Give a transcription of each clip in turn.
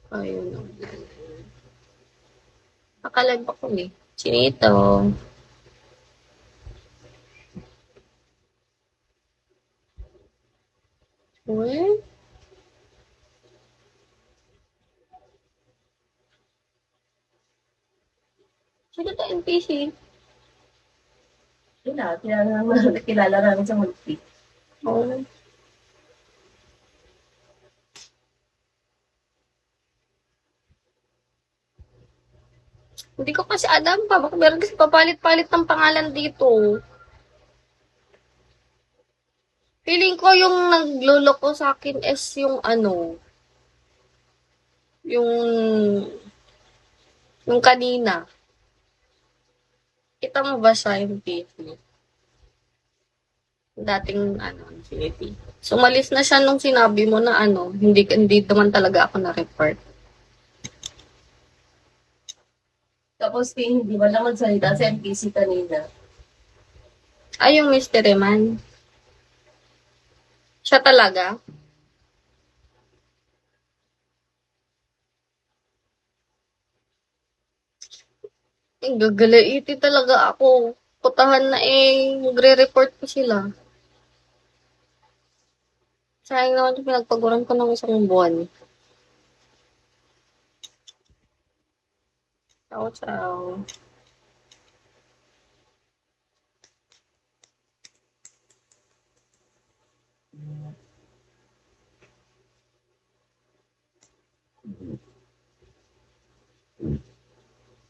Ayun. Nakalag ako eh. Chinito. Uy. Sino to NPC? Kilala namin sa multi. Oh. Hindi ko kasi alam pa. Baka meron kasi papalit-palit ng pangalan dito. Feeling ko yung nagluloko sa akin is yung ano, yung kanina. Kita mo ba siya yung PC? Dating ano, Infinity. So, umalis na siya nung sinabi mo na ano, hindi naman talaga ako na-report. Tapos hindi man lang magsalita sa NPC kanina. Ay, yung mystery man. Siya talaga? Gagalaiti talaga ako. Putahan na magre-report pa sila. Sayang naman yung pinagpaguran ko ng isang buwan. Ciao, ciao.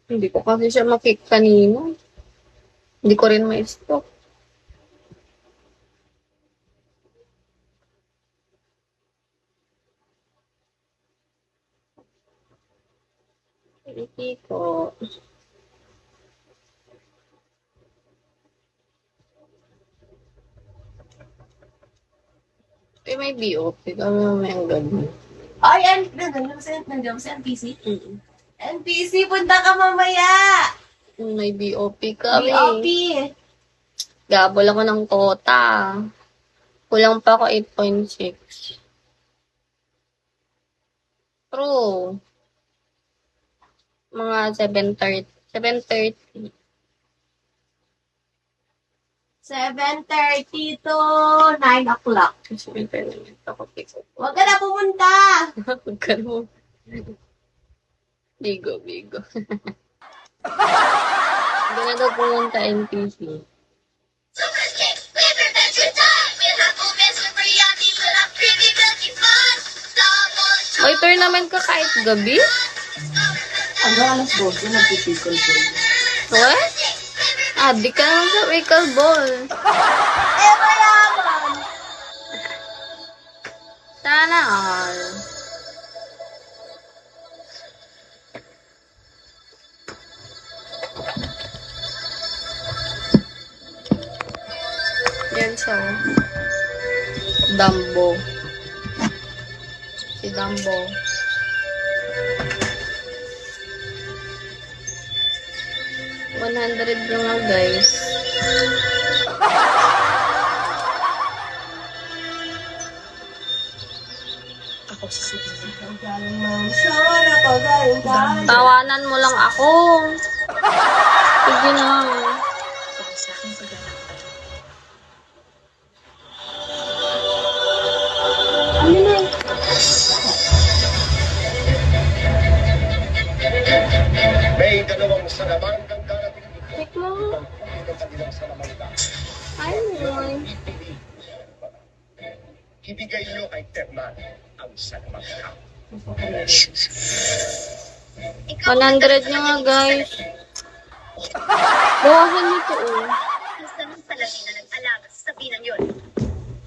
Hindi ko kasi siya makik kanina. Hindi ko rin ma-stop. Hindi ko. May BOP. Kami may ang ganun. Ay, nandiyan sa NPC? NPC, punta ka mamaya! May BOP kami. BOP! Gabol ako ng quota. Kulang pa ako 8.6. True. Mga 7:30. 7:30. 7:30 to 9 o'clock. 7:30 ako pick up. Huwag ka na pumunta! Huwag ka mo. Bigo. Hindi na daw pumunta NPC. May tournament ka kahit gabi? Hanggang alas 12, nagpipikol ko. What? Di ka naman sa pickleball. Mayaman! Sana all. Yan siya. Dumbo. Si Dumbo. $100 lang nga, guys. Ako sisipin. Galing mansion, ako galing tayo. Tawanan mo lang ako. Sige na. Ako sa akin sa galing. Ano na May dalawang salaman kang darating dito. Check mo. Pagpili ka kanilang salamangga. Ayun. Ibigay niyo kay Ternan ang salamangga. 100 niya nga, guys. Bawasan nito, oh. Gusto ng salamin na nag-alaga sa sabinan yun.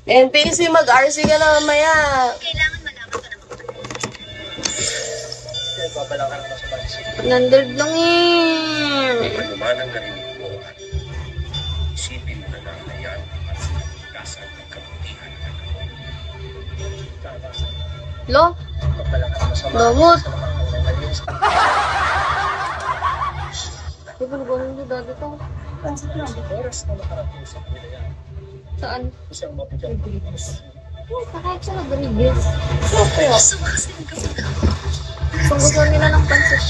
NPC, mag-RC ka na mamaya. Kailangan malaman ko naman. Kaya babalangan mo sa pansin. 100 lang eh. Manumanang narinig mo at isipin mo na na yan at dasal ng kabutihan ng ako. Tama. Lo, Babalangan mo sa damot. salamangga ng malinis. Di ba nagawa nyo dati to? Oras na makarating sa pila yan. Saan? Isang mabigat na inis. Kahit siya Rodriguez. Gusto mo kasi ng kapag Kung gusto nila ng pansit,